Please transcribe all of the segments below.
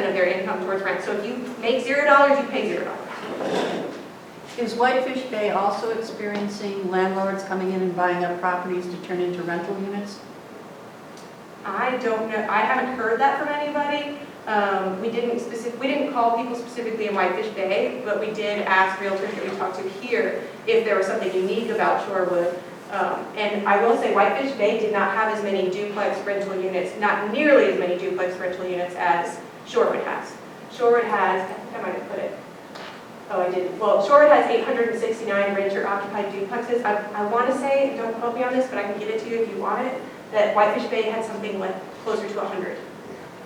10% of their income towards rent. So if you make $0, you pay $0. Is Whitefish Bay also experiencing landlords coming in and buying up properties to turn into rental units? I don't know. I haven't heard that from anybody. We didn't call people specifically in Whitefish Bay, but we did ask realtors that we talked to here if there was something unique about Shorewood. And I will say Whitefish Bay did not have as many duplex rental units, not nearly as many duplex rental units as Shorewood has. Shorewood has, I think I might have put it. Oh, I did. Well, Shorewood has 869 renter-occupied duplexes. I want to say, don't quote me on this, but I can get it to you if you want it, that Whitefish Bay had something like closer to 100.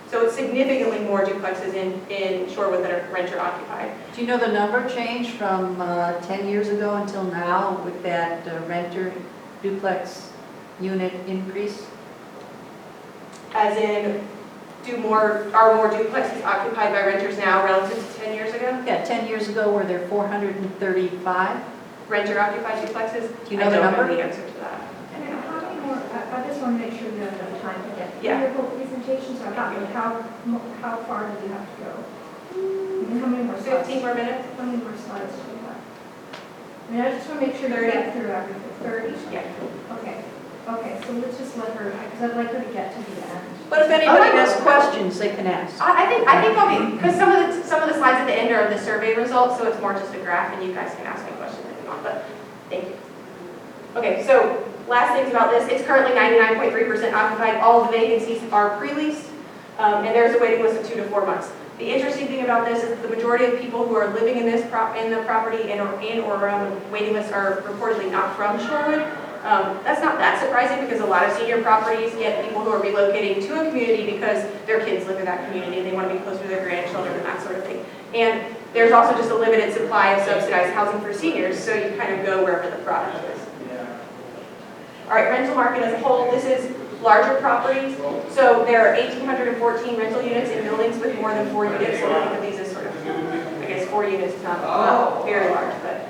So it's significantly more duplexes in Shorewood that are renter-occupied. Do you know the number changed from 10 years ago until now with that renter duplex unit increase? As in, are more duplexes occupied by renters now relative to 10 years ago? Yeah, 10 years ago were there 435? Renter-occupied duplexes? Do you know the number? I don't know the answer to that. And how many more, I just want to make sure we have enough time to get through Yeah. your whole presentation, so I'm not, how far do you have to go? And how many more slides? 15 more minutes? How many more slides do you have? I mean, I just want to make sure we 30. get through everything. 30? Yeah. Okay, so let's just let her, because I'd like her to get to the end. But if anybody has questions, they can ask. I think I'll be, because some of the slides at the end are the survey results, so it's more just a graph, and you guys can ask me questions if you want, but thank you. Okay, so last things about this, it's currently 99.3% occupied. All the vacancies are pre-leased, and there's a waiting list of 2 to 4 months. The interesting thing about this is that the majority of people who are living in this in the property and or around the waiting list are reportedly not from Shorewood. That's not that surprising because a lot of senior properties get people who are relocating to a community because their kids live in that community and they want to be closer to their grandchildren and that sort of thing. And there's also just a limited supply of subsidized housing for seniors, so you kind of go wherever the product is. All right, rental market as a whole, this is larger properties. So there are 1,814 rental units in buildings with more than 4 units. So I think of these as sort of, I guess 4 units is not very large, but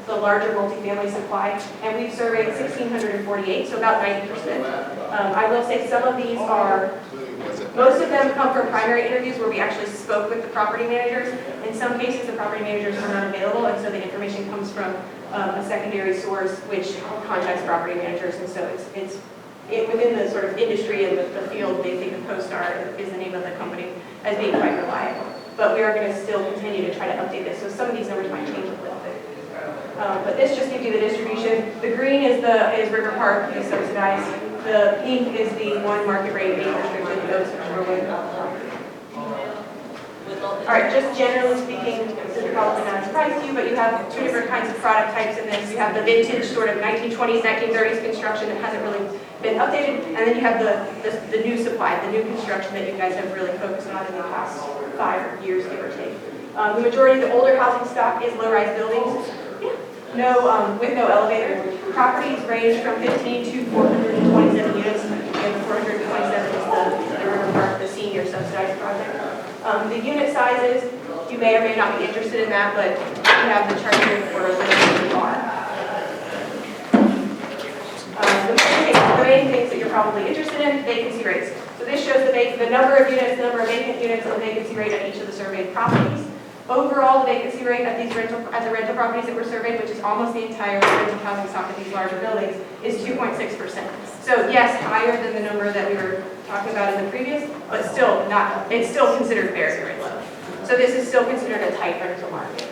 the larger multifamily supply. And we've surveyed 1,648, so about 90%. I will say some of these are, most of them come from primary interviews where we actually spoke with the property managers. In some cases, the property managers were not available, and so the information comes from a secondary source which contacts property managers. And so it's within the sort of industry and the field, they think of CoStar is the name of the company as being quite reliable. But we are going to still continue to try to update this. So some of these numbers might change a little bit. But this just gives you the distribution. The green is River Park, is subsidized. The pink is the one market rate being restricted. Those are Shorewood. All right, just generally speaking, this is probably not a surprise to you, but you have 2 different kinds of product types in this. You have the vintage sort of 1920s, 1930s construction that hasn't really been updated, and then you have the new supply, the new construction that you guys have really focused on in the past 5 years, give or take. The majority of the older housing stock is low-rise buildings. With no elevator. Properties range from 15 to 427 units, and the 427 is the River Park, the senior subsidized project. The unit sizes, you may or may not be interested in that, but we have the chart here for the bar. The main things that you're probably interested in, vacancy rates. So this shows the number of units, the number of vacant units, and the vacancy rate at each of the surveyed properties. Overall, the vacancy rate at the rental properties that were surveyed, which is almost the entire rental housing stock at these larger buildings, is 2.6%. So yes, higher than the number that we were talking about in the previous, but still not. It's still considered very, very low. So this is still considered a tight rental market.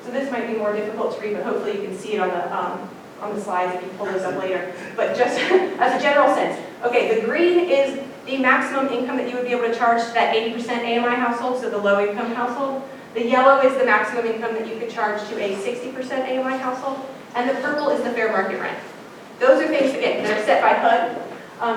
So this might be more difficult to read, but hopefully you can see it on the slides if you pull those up later. But just as a general sense, okay, the green is the maximum income that you would be able to charge to that 80% AMI household, so the low-income household. The yellow is the maximum income that you could charge to a 60% AMI household, and the purple is the fair market rent. Those are things, again, that are set by HUD.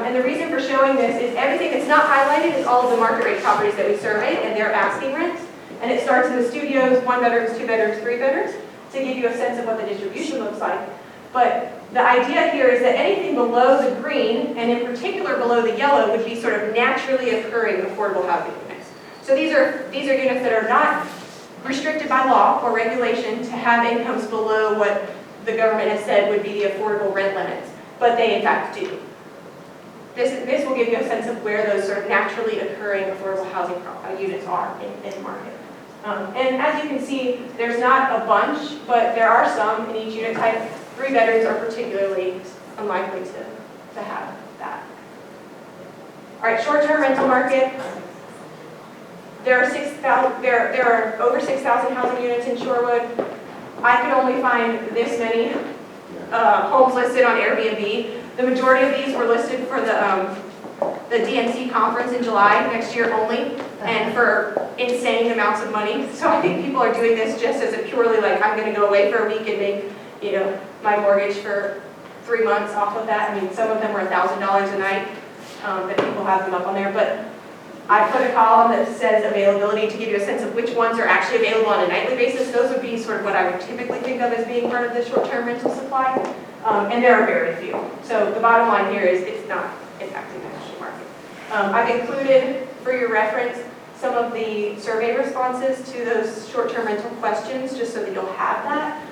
And the reason for showing this is everything that's not highlighted is all of the market rate properties that we surveyed and their asking rents. And it starts in the studios, 1 bedrooms, 2 bedrooms, 3 bedrooms, to give you a sense of what the distribution looks like. But the idea here is that anything below the green, and in particular below the yellow, would be sort of naturally occurring affordable housing units. So these are units that are not restricted by law or regulation to have incomes below what the government has said would be the affordable rent limits, but they in fact do. this will give you a sense of where those sort of naturally occurring affordable housing units are in the market. And as you can see, there's not a bunch, but there are some in each unit type. 3 bedrooms are particularly unlikely to have that. All right, short-term rental market. There are over 6,000 housing units in Shorewood. I could only find this many homes listed on Airbnb. The majority of these were listed for the DNC conference in July next year only, and for insane amounts of money. So I think people are doing this just as a purely like, I'm going to go away for a week and make, you know, my mortgage for 3 months off of that. I mean, some of them were $1,000 a night that people have them up on there. But I put a column that says availability to give you a sense of which ones are actually available on a nightly basis. Those would be sort of what I would typically think of as being part of the short-term rental supply. And there are very few. So the bottom line here is it's not impacting the national market. I've included, for your reference, some of the survey responses to those short-term rental questions, just so that you'll have that.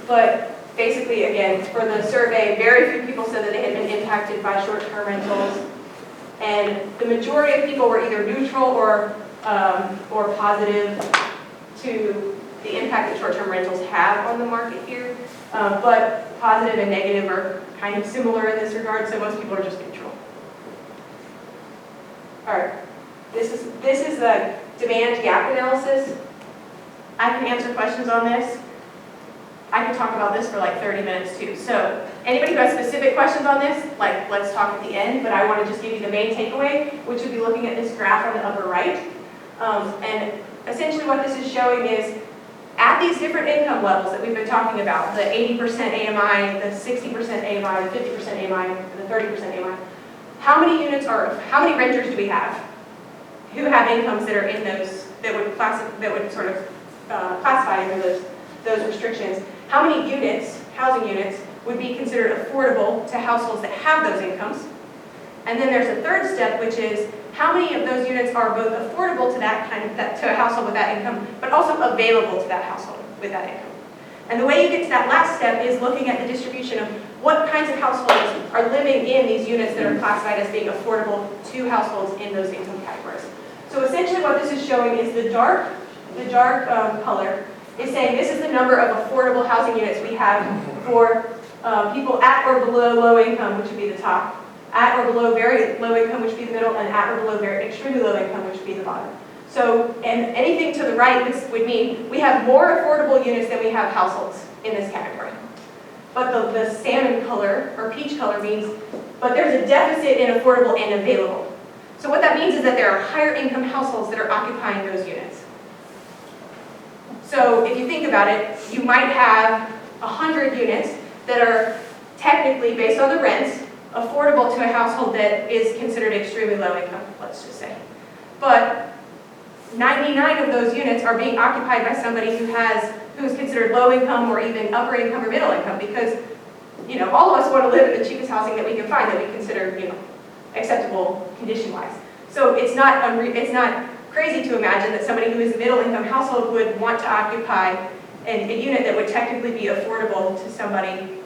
But basically, again, for the survey, very few people said that they had been impacted by short-term rentals. And the majority of people were either neutral or positive to the impact that short-term rentals have on the market here. But positive and negative are kind of similar in this regard, so most people are just neutral. All right, this is the demand gap analysis. I can answer questions on this. I could talk about this for like 30 minutes too. So anybody who has specific questions on this, like let's talk at the end, but I want to just give you the main takeaway, which would be looking at this graph on the upper right. And essentially what this is showing is at these different income levels that we've been talking about, the 80% AMI, the 60% AMI, the 50% AMI, and the 30% AMI, how many renters do we have who have incomes that are in those, that would sort of classify under those restrictions? How many units, housing units, would be considered affordable to households that have those incomes? And then there's a third step, which is how many of those units are both affordable to to a household with that income, but also available to that household with that income. And the way you get to that last step is looking at the distribution of what kinds of households are living in these units that are classified as being affordable to households in those income categories. So essentially what this is showing is the dark color is saying this is the number of affordable housing units we have for people at or below low income, which would be the top, at or below very low income, which would be the middle, and at or below very extremely low income, which would be the bottom. So, and anything to the right, this would mean we have more affordable units than we have households in this category. But the salmon color, or peach color, means, but there's a deficit in affordable and available. So what that means is that there are higher income households that are occupying those units. So if you think about it, you might have 100 units that are technically, based on the rents, affordable to a household that is considered extremely low income, let's just say. But 99 of those units are being occupied by somebody who's considered low income or even upper income or middle income, because, you know, all of us want to live in the cheapest housing that we can find that we consider, you know, acceptable condition-wise. So it's not crazy to imagine that somebody who is a middle income household would want to occupy a unit that would technically be affordable to somebody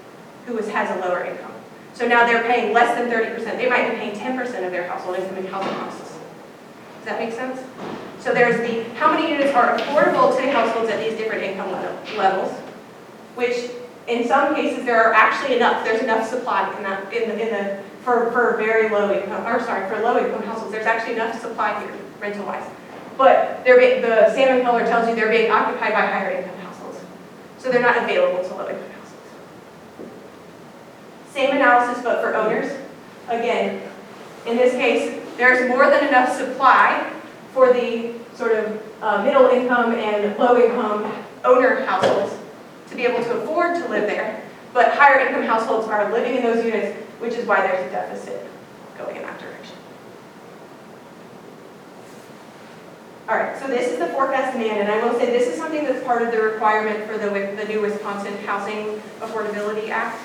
who has a lower income. So now they're paying less than 30%. They might be paying 10% of their household income in housing costs. Does that make sense? So there's the how many units are affordable to households at these different income levels, which in some cases there are actually enough. There's enough supply for very low income, or sorry, for low income households. There's actually enough supply here, rental-wise. But the salmon color tells you they're being occupied by higher income households. So they're not available to low income households. Same analysis, but for owners. Again, in this case, there's more than enough supply for the sort of middle income and low income owner households to be able to afford to live there. But higher income households are living in those units, which is why there's a deficit going in that direction. All right, so this is the forecast demand, and I will say this is something that's part of the requirement for the new Wisconsin Housing Affordability Act.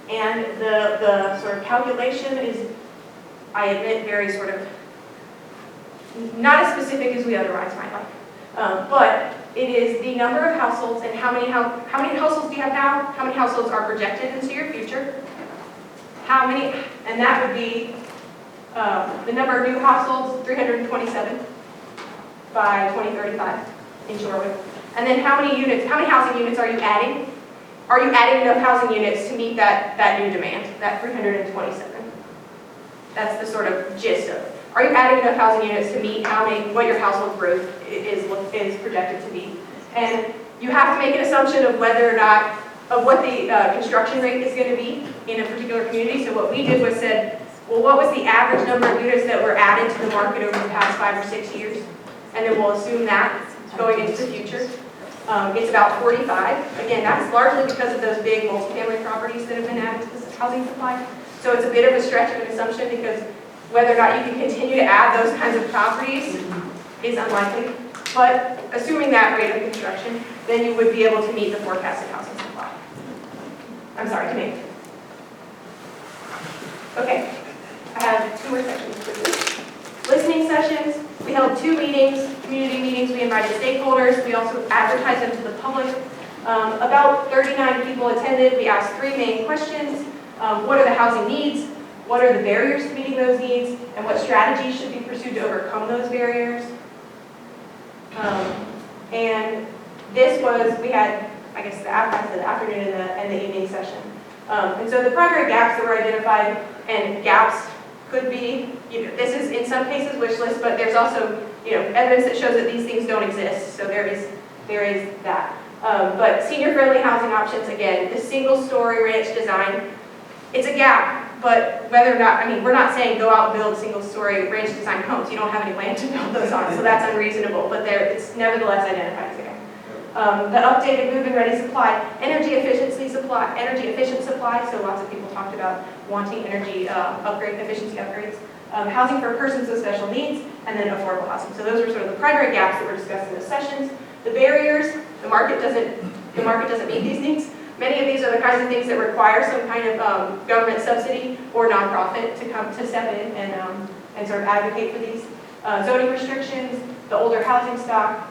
And the sort of calculation is, I admit, very sort of not as specific as we otherwise might like. But it is the number of households and how many households do you have now, how many households are projected into your future, how many, and that would be the number of new households, 327 by 2035 in Shorewood. And then how many housing units are you adding? Are you adding enough housing units to meet that new demand, that 327? That's the sort of gist of it. Are you adding enough housing units to meet what your household growth is projected to be? And you have to make an assumption of whether or not, of what the construction rate is going to be in a particular community. So what we did was said, well, what was the average number of units that were added to the market over the past 5 or 6 years? And then we'll assume that going into the future. It's about 45. Again, that's largely because of those big multifamily properties that have been added to the housing supply. So it's a bit of a stretch of an assumption because whether or not you can continue to add those kinds of properties is unlikely. But assuming that rate of construction, then you would be able to meet the forecasted housing supply. I'm sorry, demand. Okay, I have 2 more sections for this. Listening sessions. We held 2 meetings, community meetings. We invited stakeholders. We also advertised them to the public. About 39 people attended. We asked 3 main questions. What are the housing needs? What are the barriers to meeting those needs? And what strategies should be pursued to overcome those barriers? And this was, we had, I guess, the afternoon and the evening session. And so the primary gaps that were identified, and gaps could be, this is in some cases wish list, but there's also, evidence that shows that these things don't exist. So there is that. But senior-friendly housing options, again, the single-story ranch design, it's a gap, but whether or not, we're not saying go out and build single-story ranch design homes. You don't have any land to build those on, so that's unreasonable, but it's nevertheless identified as a gap. The updated move-in ready supply, energy efficient supply, so lots of people talked about wanting energy efficiency upgrades. Housing for persons with special needs, and then affordable housing. So those are sort of the primary gaps that were discussed in the sessions. The barriers, the market doesn't meet these things. Many of these are the kinds of things that require some kind of government subsidy or nonprofit to step in and sort of advocate for these. Zoning restrictions, the older housing stock,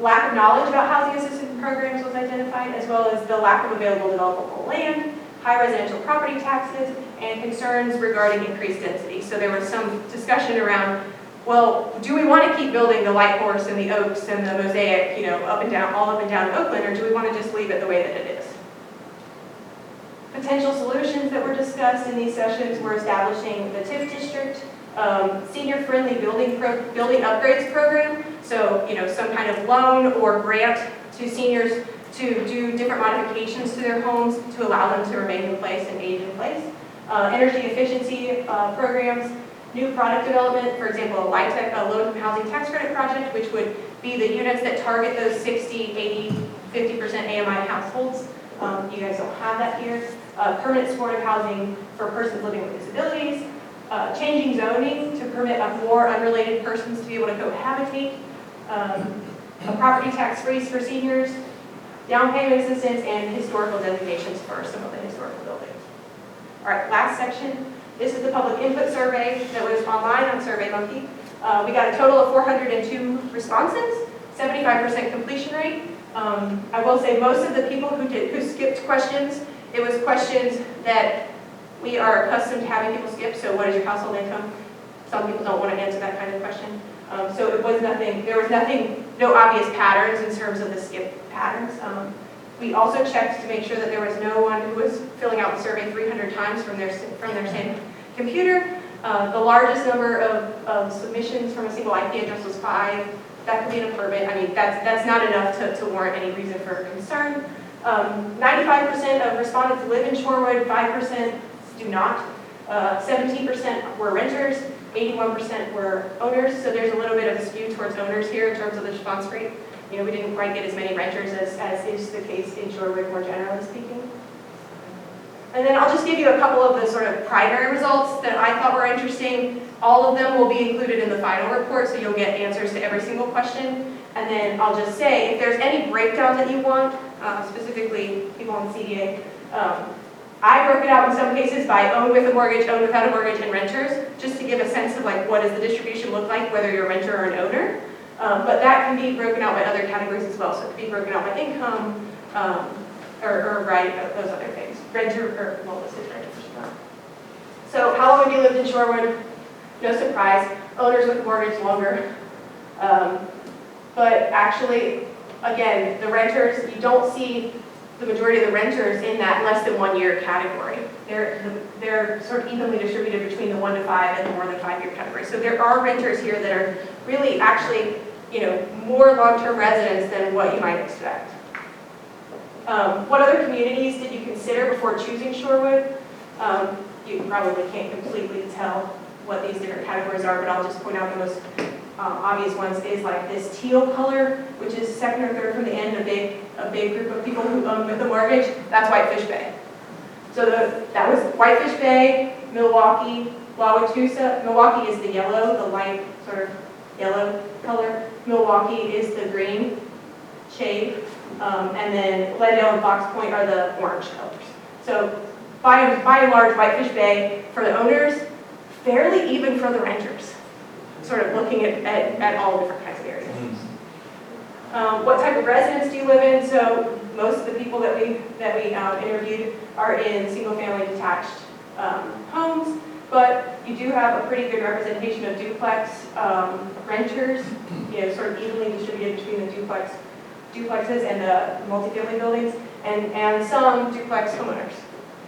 lack of knowledge about housing assistance programs was identified, as well as the lack of available developable land, high residential property taxes, and concerns regarding increased density. So there was some discussion around, well, do we want to keep building the Light Horse and the Oaks and the Mosaic, all up and down Oakland, or do we want to just leave it the way that it is? Potential solutions that were discussed in these sessions were establishing the TIF district, senior-friendly building upgrades program, so some kind of loan or grant to seniors to do different modifications to their homes to allow them to remain in place and age in place. Energy efficiency programs, new product development, for example, a low-income housing tax credit project, which would be the units that target those 60, 80, 50% AMI households. You guys don't have that here. Permanent supportive housing for persons living with disabilities. Changing zoning to permit more unrelated persons to be able to cohabitate. A property tax freeze for seniors. Down payment assistance and historical designations for some of the historical buildings. All right, last section. This is the public input survey that was online on SurveyMonkey. We got a total of 402 responses, 75% completion rate. I will say most of the people who skipped questions, it was questions that we are accustomed to having people skip. So what is your household income? Some people don't want to answer that kind of question. So there was no obvious patterns in terms of the skip patterns. We also checked to make sure that there was no one who was filling out the survey 300 times from their same computer. The largest number of submissions from a single IP address was 5. That could be an apartment. That's not enough to warrant any reason for concern. 95% of respondents live in Shorewood, 5% do not. 17% were renters, 81% were owners, so there's a little bit of a skew towards owners here in terms of the response rate. We didn't quite get as many renters as is the case in Shorewood, more generally speaking. And then I'll just give you a couple of the sort of primary results that I thought were interesting. All of them will be included in the final report, so you'll get answers to every single question. And then I'll just say, if there's any breakdown that you want, specifically people on CDA, I broke it out in some cases by own with a mortgage, own without a mortgage, and renters, just to give a sense of what does the distribution look like, whether you're a renter or an owner. But that can be broken out by other categories as well. So it can be broken out by income, or a variety of those other things. Renter, or well, this is renters. So how long have you lived in Shorewood? No surprise, owners with mortgage longer. But actually, again, the renters, you don't see the majority of the renters in that less than 1 year category. They're sort of evenly distributed between the 1 to 5 and the more than 5 year category. So there are renters here that are really actually, more long-term residents than what you might expect. What other communities did you consider before choosing Shorewood? You probably can't completely tell what these different categories are, but I'll just point out the most obvious ones is like this teal color, which is second or third from the end, a big group of people who own with a mortgage. That's Whitefish Bay. So that was Whitefish Bay, Milwaukee, Wauwatosa. Milwaukee is the yellow, the light sort of yellow color. Milwaukee is the green shade. And then Glendale and Fox Point are the orange colors. So by and large, Whitefish Bay for the owners, fairly even for the renters. Sort of looking at all different kinds of areas. What type of residence do you live in? So most of the people that we interviewed are in single-family detached homes, but you do have a pretty good representation of duplex renters, sort of evenly distributed between the duplexes and the multifamily buildings, and some duplex homeowners,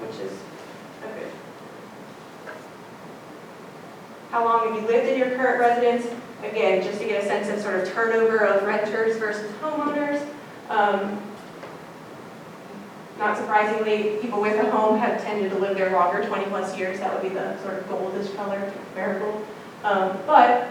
which is good. How long have you lived in your current residence? Again, just to get a sense of sort of turnover of renters versus homeowners. Not surprisingly, people with a home have tended to live there longer, 20 plus years. That would be the sort of goldish color, marigold. But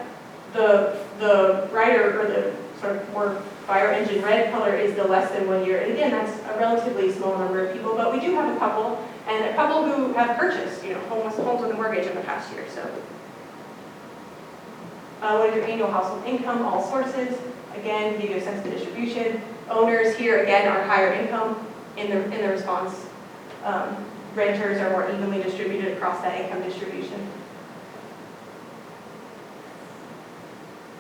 the brighter, or the sort of more fire engine red color is the less than 1 year. And again, that's a relatively small number of people, but we do have a couple, and a couple who have purchased, homes with a mortgage in the past year. So, what is your annual household income? All sources. Again, give you a sense of the distribution. Owners here again are higher income in the response. Renters are more evenly distributed across that income distribution.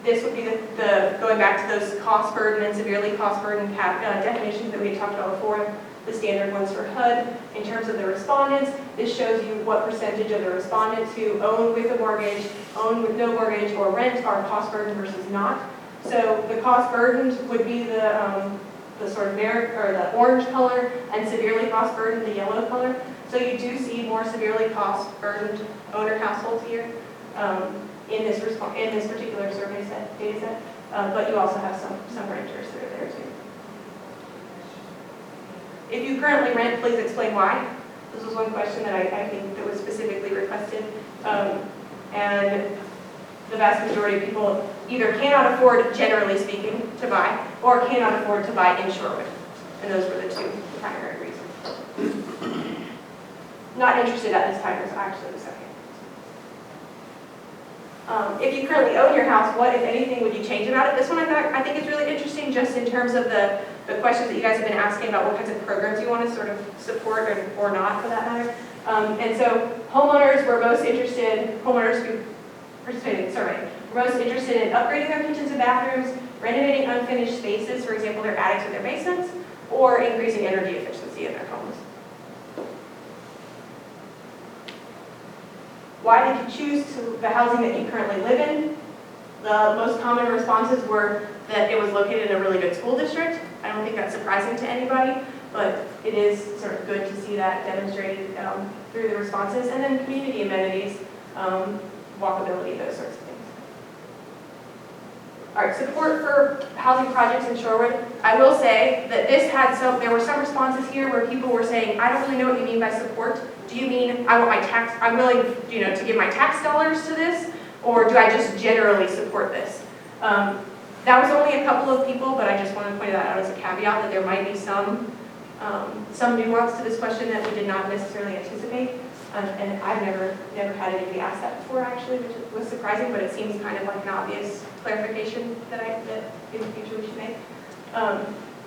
This would be the going back to those cost burden and severely cost burden definitions that we had talked about before, the standard ones for HUD. In terms of the respondents, this shows you what percentage of the respondents who own with a mortgage, own with no mortgage, or rent are cost burden versus not. So the cost burdened would be the sort of the orange color, and severely cost burdened, the yellow color. So you do see more severely cost burdened owner households here. In this particular survey data set, but you also have some renters that are there too. If you currently rent, please explain why. This was one question that I think that was specifically requested, and the vast majority of people either cannot afford, generally speaking, to buy, or cannot afford to buy in Shorewood, and those were the two primary reasons. Not interested at this time is actually the second. If you currently own your house, what, if anything, would you change about it? This one I think is really interesting just in terms of the questions that you guys have been asking about what kinds of programs you want to sort of support or not for that matter. And so homeowners were most interested, homeowners who participated in the survey, were most interested in upgrading their kitchens and bathrooms, renovating unfinished spaces, for example, their attics or their basements, or increasing energy efficiency in their homes. Why did you choose the housing that you currently live in? The most common responses were that it was located in a really good school district. I don't think that's surprising to anybody, but it is sort of good to see that demonstrated through the responses. And then community amenities, walkability, those sorts of things. All right, support for housing projects in Shorewood. I will say that there were some responses here where people were saying, I don't really know what you mean by support. Do you mean I'm willing, to give my tax dollars to this, or do I just generally support this? That was only a couple of people, but I just want to point that out as a caveat that there might be some nuance to this question that we did not necessarily anticipate. And I've never had anybody ask that before, actually, which was surprising, but it seems kind of like an obvious clarification that in the future we should make.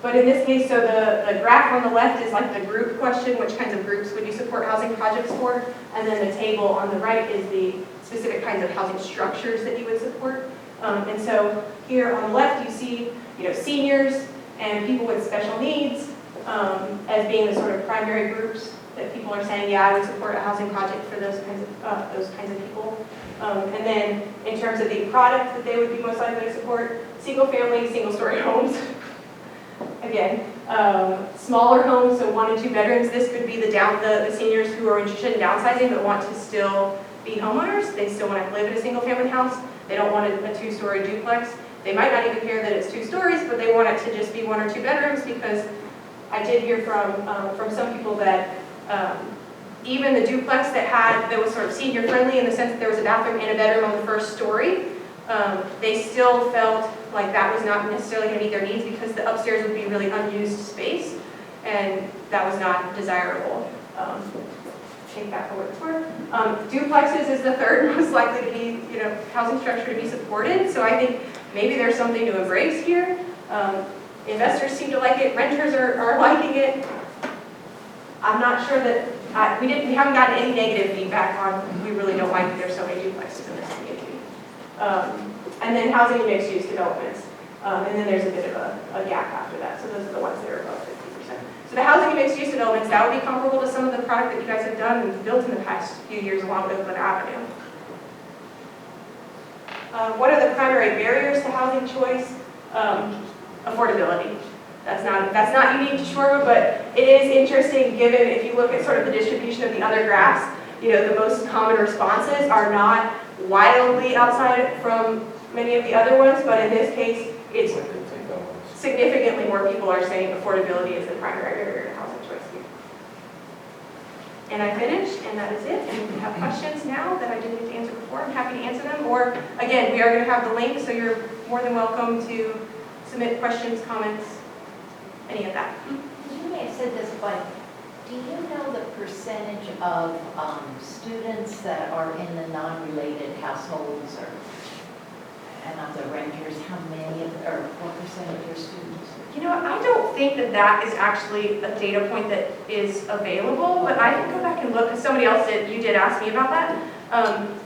But in this case, so the graph on the left is like the group question, which kinds of groups would you support housing projects for? And then the table on the right is the specific kinds of housing structures that you would support. And so here on the left, you see seniors and people with special needs as being the sort of primary groups that people are saying, yeah, I would support a housing project for those kinds of people. And then in terms of the product that they would be most likely to support, single-family, single-story homes. Again, smaller homes, so 1 and 2 bedrooms. This could be the seniors who are interested in downsizing but want to still be homeowners. They still want to live in a single-family house. They don't want a 2-story duplex. They might not even care that it's 2 stories, but they want it to just be 1 or 2 bedrooms, because I did hear from some people that even the duplex that was sort of senior friendly in the sense that there was a bathroom and a bedroom on the first story, they still felt like that was not necessarily going to meet their needs, because the upstairs would be really unused space, and that was not desirable. Take that for what it's worth. Duplexes is the third most likely to be, housing structure to be supported. So I think maybe there's something to embrace here. Investors seem to like it. Renters are liking it. I'm not sure that we haven't gotten any negative feedback on. We really don't like that there's so many duplexes in this community. And then housing and mixed use developments. And then there's a bit of a gap after that. So those are the ones that are above 50%. So the housing and mixed use developments, that would be comparable to some of the product that you guys have done and built in the past few years along Oakland Avenue. What are the primary barriers to housing choice? Affordability. That's not unique to Shorewood, but it is interesting given if you look at sort of the distribution of the other graphs, the most common responses are not wildly outside from many of the other ones, but in this case, it's significantly more people are saying affordability is the primary barrier to housing choice here. And I finished, and that is it. And if you have questions now that I didn't get to answer before, I'm happy to answer them. Or, again, we are going to have the link, so you're more than welcome to submit questions, comments, any of that. You may have said this, but do you know the percentage of students that are in the non-related households and of the renters, how many or what percentage are students? I don't think that is actually a data point that is available, but I can go back and look, because somebody else you did ask me about that.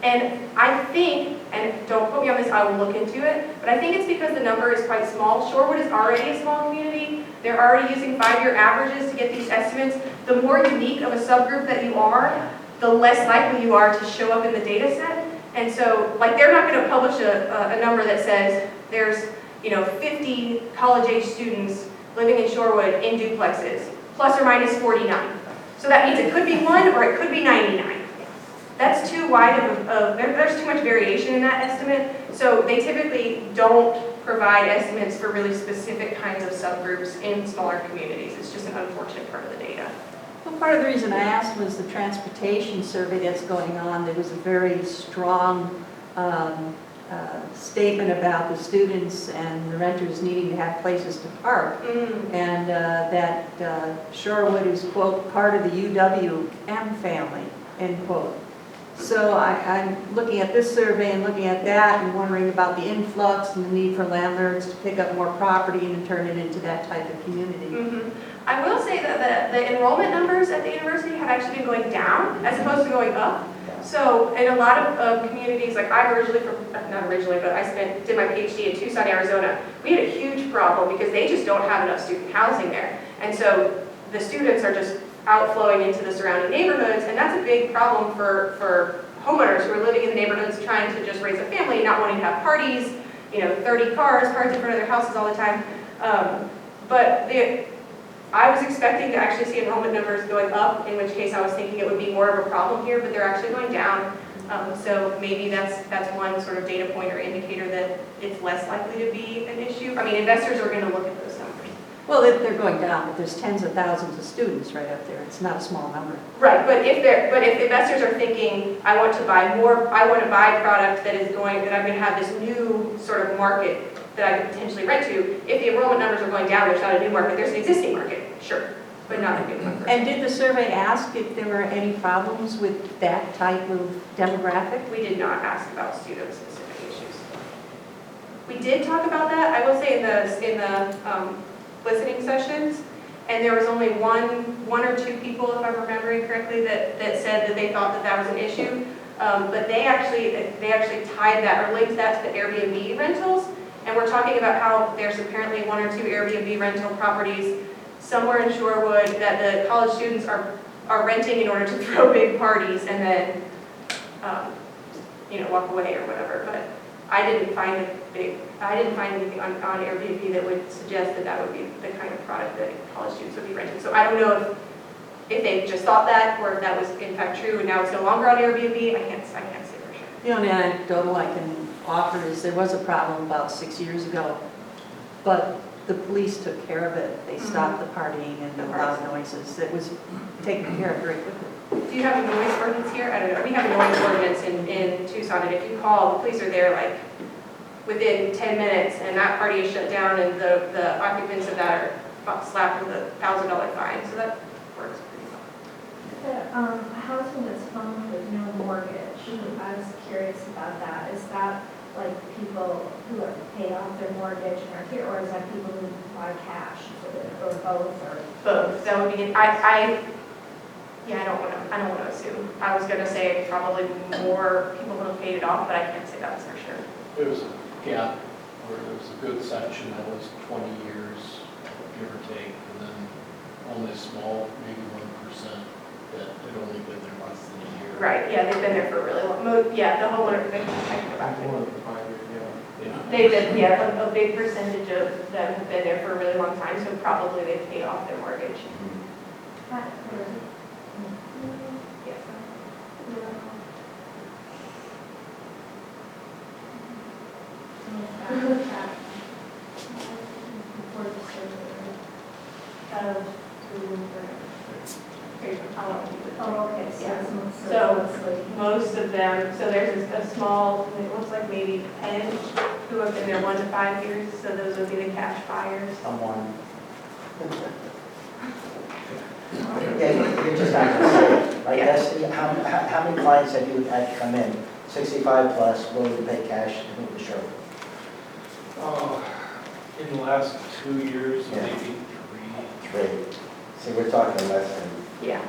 And I think, and don't quote me on this, I will look into it, but I think it's because the number is quite small. Shorewood is already a small community. They're already using 5-year averages to get these estimates. The more unique of a subgroup that you are, the less likely you are to show up in the data set. And so, they're not going to publish a number that says there's, 50 college-age students living in Shorewood in duplexes, plus or minus 49. So that means it could be 1 or it could be 99. That's too wide there's too much variation in that estimate. So they typically don't provide estimates for really specific kinds of subgroups in smaller communities. It's just an unfortunate part of the data. Well, part of the reason I asked was the transportation survey that's going on. There was a very strong statement about the students and the renters needing to have places to park, and that Shorewood is, quote, part of the UWM family, end quote. So I'm looking at this survey and looking at that and wondering about the influx and the need for landlords to pick up more property and turn it into that type of community. I will say that the enrollment numbers at the university have actually been going down as opposed to going up. So in a lot of communities, I'm originally not originally, but I did my PhD in Tucson, Arizona. We had a huge problem because they just don't have enough student housing there. And so the students are just outflowing into the surrounding neighborhoods, and that's a big problem for homeowners who are living in the neighborhoods trying to just raise a family, not wanting to have parties, 30 cars parked in front of their houses all the time. I was expecting to actually see enrollment numbers going up, in which case I was thinking it would be more of a problem here, but they're actually going down. So maybe that's one sort of data point or indicator that it's less likely to be an issue. I mean, investors are going to look at those numbers. Well, they're going down, but there's tens of thousands of students right up there. It's not a small number. Right, but if investors are thinking, I want to buy product that I'm going to have this new sort of market that I could potentially rent to, if the enrollment numbers are going down, there's not a new market, there's an existing market, sure, but not a new market. And did the survey ask if there were any problems with that type of demographic? We did not ask about student-specific issues. We did talk about that, I will say, in the listening sessions, and there was only one or two people, if I'm remembering correctly, that said that they thought that was an issue. But they actually tied that or linked that to the Airbnb rentals. And we're talking about how there's apparently 1 or 2 Airbnb rental properties somewhere in Shorewood that the college students are are renting in order to throw big parties and then, walk away or whatever. But I didn't find anything on Airbnb that would suggest that that would be the kind of product that college students would be renting. So I don't know if they just thought that, or if that was in fact true, and now it's no longer on Airbnb. I can't say for sure. The only anecdotal I can offer is there was a problem about 6 years ago, but the police took care of it. They stopped the partying and the loud noises. It was taken care of very quickly. Do you have a noise ordinance here? I don't know. We have a noise ordinance in Tucson, and if you call, the police are there like within 10 minutes, and that party is shut down, and the occupants of that are slapped with a $1,000 fine. So that works pretty well. The housing that's owned with no mortgage, I was curious about that. Is that like people who have paid off their mortgage and are here, or is that people who buy cash, or both, or? Both. That would be. I don't want to assume. I was going to say probably more people would have paid it off, but I can't say that for sure. There was a gap where there was a good section that was 20 years, give or take, and then only a small, maybe 1% that had only been there less than a year. Right. Yeah, they've been there for a really long. The homeowner. I can go back to it. More than 5 years, yeah. They've been, a big percentage of them have been there for a really long time, so probably they've paid off their mortgage. Yes. Oh, okay, so Yeah. it's mostly- So, mostly- Most of them, so there's a small, it looks like maybe 10 who have been there 1 to 5 years, so those would be the cash buyers. Someone. Yeah, you're just not gonna say it. Like, Yeah. that's, how many clients have you had come in, 65 plus, willing to pay cash to move the show? In the last 2 years, Yeah. maybe 3. 3. See, we're talking less than, Yeah.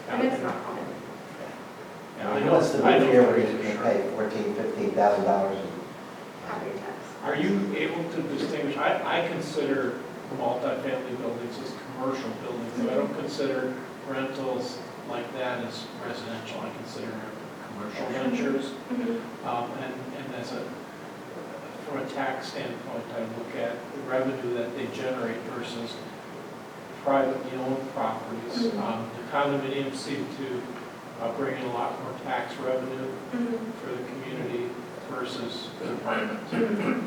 And it's not common. Yeah, I know. what's the I big know year for where you sure. can pay $14,000, $15,000? Property tax. Are you able to distinguish, I consider multifamily buildings as commercial buildings, I don't consider rentals like that as residential, I consider them commercial ventures. And as from a tax standpoint, I look at the revenue that they generate versus privately owned properties. The condominiums seem to bring in a lot more tax revenue for the community versus the apartments. And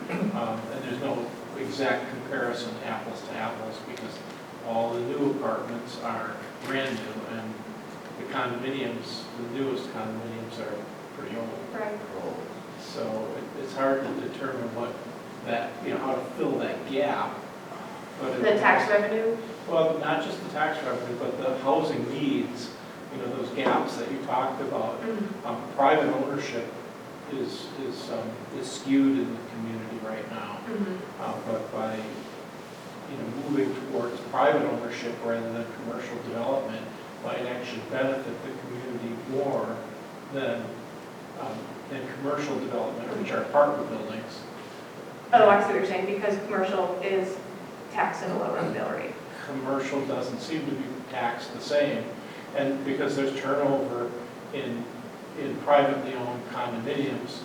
there's no exact comparison, apples to apples, because all the new apartments are brand new, and the condominiums, the newest condominiums are pretty old. Right. So it's hard to determine what that, how to fill that gap. But The tax revenue? Well, not just the tax revenue, but the housing needs, those gaps that you talked about. Private ownership is skewed in the community right now. But by, moving towards private ownership rather than commercial development might actually benefit the community more than commercial development, which are apartment buildings. Oh, I see what you're saying, because commercial is taxed at a lower mill rate. Commercial doesn't seem to be taxed the same, and because there's turnover in privately owned condominiums,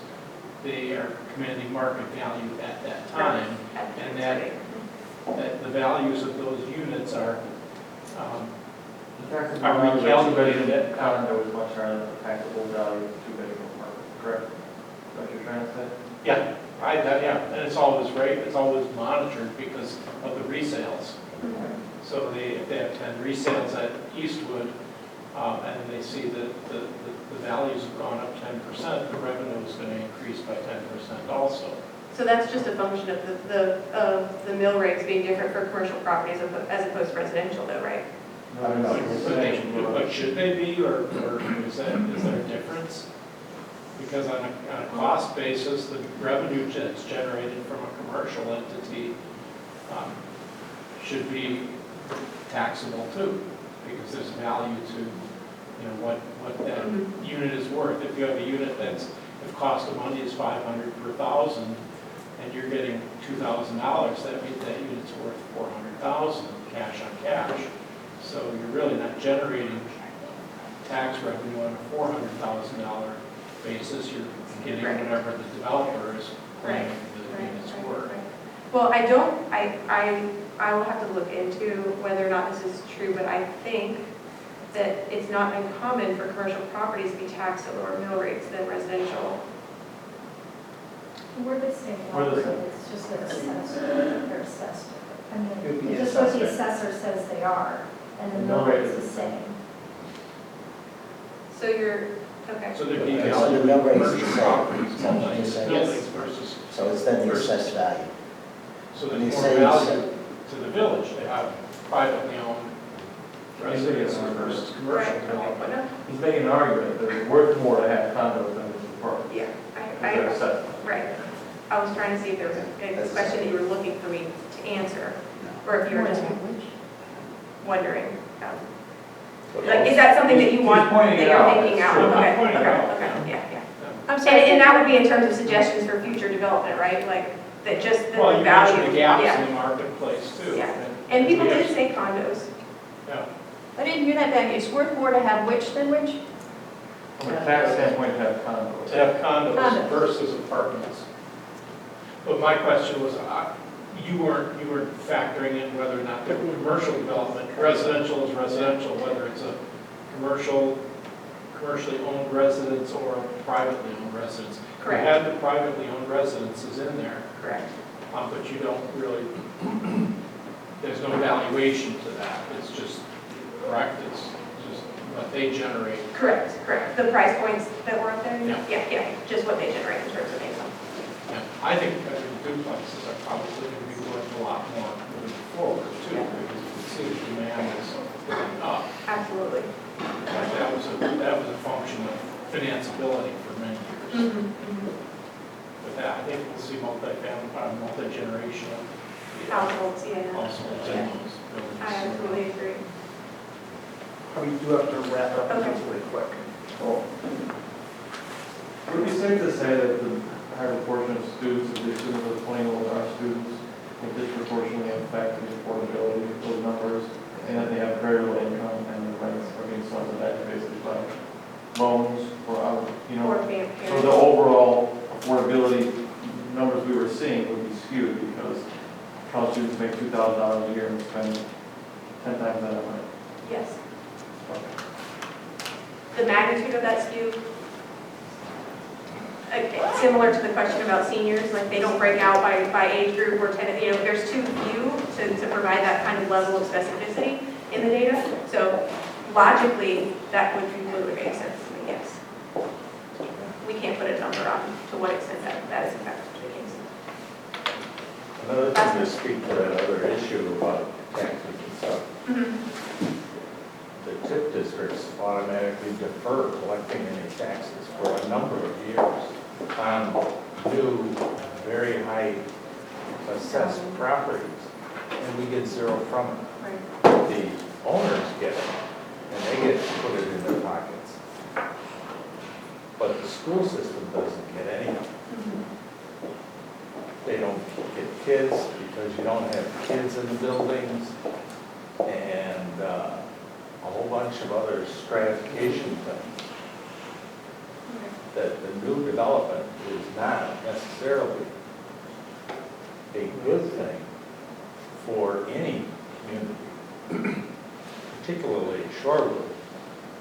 they are commanding market value at that time, and that the values of those units are recalculated. Condo is much higher than the taxable value of a two-bedroom apartment, correct? Is that what you're trying to say? Yeah, and it's always monitored because of the resales. So if they have 10 resales at Eastwood, and they see that the values have gone up 10%, the revenue is going to increase by 10% also. So that's just a function of the mill rates being different for commercial properties as opposed to residential though, right? I don't know. But should they be, or is there a difference? Because on a cost basis, the revenue that's generated from a commercial entity should be taxable too, because there's value to, what that unit is worth. If you have a unit that's, if cost of money is $500 per thousand, and you're getting $2,000, that means that unit's worth $400,000 cash on cash. So you're really not generating tax revenue on a $400,000 basis. You're getting Right. whatever the developer is claiming the Right, unit's right, worth. right. Well, I will have to look into whether or not this is true, but I think that it's not uncommon for commercial properties to be taxed at lower mill rates than residential. We're the same We're the level, same. it's just the assessor, they're assessed. I It would be mean, just what the assessment. assessor says they are, and the The mill mill rate rate's is the the same. same. So you're, okay. So there'd be It's value the mill in rate's the commercial same. properties, Is that what you said? buildings versus, So it's then the assessed value. so When you there's more say value to the village to have privately owned residences versus commercial Right, okay, development. well, no, He's making an argument that it's worth more to have condos than it's apartments. yeah, They're I, assessed. right. I was trying to see if there was a question that you were looking for me to answer, or if you were just wondering. Like, is that something that you want, He's pointing that it you're out. thinking out? Sure, I'm Okay, pointing it okay, out, okay, yeah. yeah. I'm And, sorry. and that would be in terms of suggestions for future development, right? Like, that just the Well, you value. mentioned the gaps Yeah. in the marketplace too. Yeah. And people we have- did say condos. Yeah, I didn't hear that back. It's worth more to have which than which? From a tax standpoint, to have condos. to have condos Condos. versus apartments. But my question was, you weren't factoring in whether or not the commercial development, residential is residential, whether it's a commercially owned residence or a privately owned residence. You Correct, have the privately owned residences in there, correct. but you don't really, there's no valuation to that. It's just, correct, it's just what they generate. Correct, correct. The price points that were up there? Yeah. Yeah, just what they generate in terms of income. Yeah, I think duplexes are probably going to be worth a lot more moving forward too, because you can see the demand is going up. Absolutely. That was a function of financeability for many years. With that, I think we'll see multi-generational Households, yeah. households in those buildings. I absolutely agree. We do have to wrap up Okay. this really quick. Would it be safe to say that the higher proportion of students, at least in the 20 are students, will disproportionately affect the affordability of those numbers, and that they have very little income and the rents are being subsidized basically by loans or other, Or so the parents. overall affordability numbers we were seeing would be skewed because college students make $2,000 a year and spend 10 times that amount. Yes. The magnitude of that skew, similar to the question about seniors, like they don't break out by age group or tenant, there's too few to provide that kind of level of specificity in the data. So logically, that would completely make sense to me, yes. We can't put a number on to what extent that is in fact the case. Another thing to speak to that other issue about taxes and stuff, the TIF districts automatically defer collecting any taxes for a number of years on new, very high assessed properties, and we get zero from it. Right. The owners get it, and they get to put it in their pockets. But the school system doesn't get any. They don't get kids because you don't have kids in the buildings, and a whole bunch of other stratification things. That the new development is not necessarily a good thing for any community, particularly Shorewood,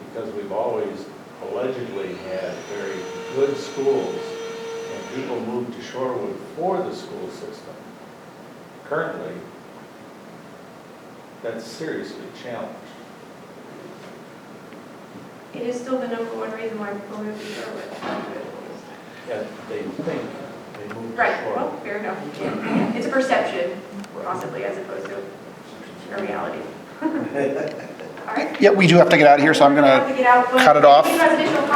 because we've always allegedly had very good schools, and people move to Shorewood for the school system. Currently, that's seriously challenged. It is still the number one reason why people move to Shorewood. Yet they think they move to Right, Shorewood. well, fair enough. Yeah. It's a perception, possibly, as opposed to a reality. All right. Yeah, we do have to get out of here, so I'm We have gonna to get out, but cut it off. if you have additional comments,